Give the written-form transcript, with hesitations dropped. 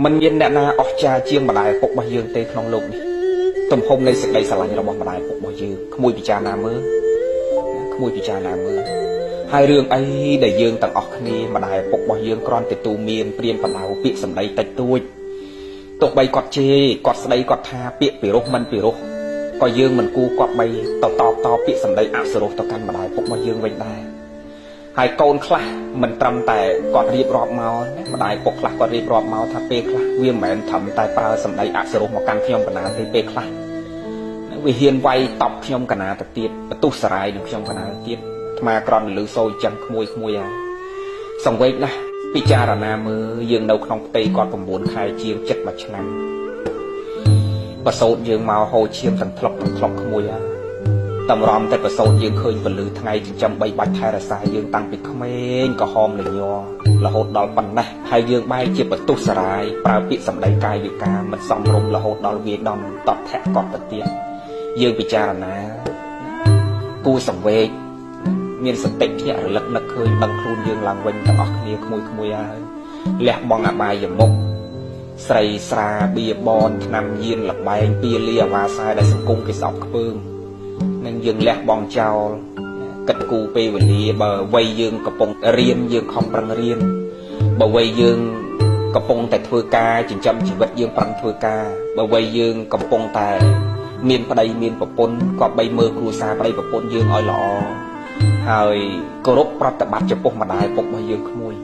มันមានអ្នកណាអស្ចារ្យជាងម្ដាយពុករបស់យើងទេក្នុងโลกនេះទំហំនៃសេចក្តីស្រឡាញ់របស់ម្ដាយពុករបស់យើងក្មួយពិចារណាមើលហើយរឿងអីដែលយើងទាំងអស់គ្នាម្ដាយពុករបស់យើងគ្រាន់តែទូមានព្រាមបដៅពាក្យសម្ដីតិចតួចទោះបីគាត់ជេរគាត់ស្ដីគាត់ថាពាក្យពីរោះមិនពីរោះក៏យើងមិនគួរគាត់បីទៅតបពាក្យសម្ដីអសុរោះទៅកាន់ម្ដាយពុករបស់យើងវិញដែរហើយកូនខ្លះមិនត្រឹមតែគាត់រៀបរាប់មកម្ដាយពុកខ្លះគាត់រៀបរាប់មកថាពេលខ្លះវាមិនមែនត្រឹមតែប្រើសម្ដីអសុរោះមកកាន់ខ្ញុំកណាទេពេលខ្លះវាហ៊ានវាយតប់ខ្ញុំកណាទៅទៀតបន្ទុះសារាយនឹងខ្ញុំកណាទៀតអាត្មាក្រំលឺសូរចឹងក្មួយហើយសង្វេគណាស់ពិចារណាមើលយើងនៅក្នុងផ្ទៃគាត់9ខែជាង7ឆ្នាំប្រសូតយើងមកហូរឈាមទាំងថ្លុកក្មួយហើយតម្រាំតែប្រសូតយើងឃើញពលឺថ្ងៃចិញ្ចឹម3បាច់ថែរក្សាយើងតាំងពីក្មេងក៏ហមលញ័ររហូតដល់ប៉ុណ្ណេះហើយយើងបែរជាបន្ទុះសារាយប្រើពាក្យសម្ដីកាយវិការមិនសមរម្យរហូតដល់វាដំតបធាក់កប់ទៅទៀតយើងពិចារណាគូសង្វេគមានសតិភ្ញាក់រលឹកនឹកឃើញដឹងខ្លួនយើងឡើងវិញទាំងអស់គ្នាក្មួយហើយលះបង់អបាយមុខស្រីស្រាបៀបនឆ្នាំញៀនលបែងពៀលីអាវ៉ាសាយដែលសង្គមគេស្អប់ខ្ពើមនឹងយើងលះបង់ចោលគិតគូពេលវេលាបើវ័យយើងកំពុងរៀនយើងខំប្រឹងរៀនបើវ័យយើងកំពុងតែធ្វើការចិញ្ចឹមជីវិតយើងប្រឹងធ្វើការបើវ័យយើងកំពុងតែមានប្តីមានប្រពន្ធក៏បីមើលគ្រួសារប្តីប្រពន្ធយើងឲ្យល្អហើយគោរពប្រតិបត្តិចំពោះម្ដាយពុករបស់យើងក្មួយ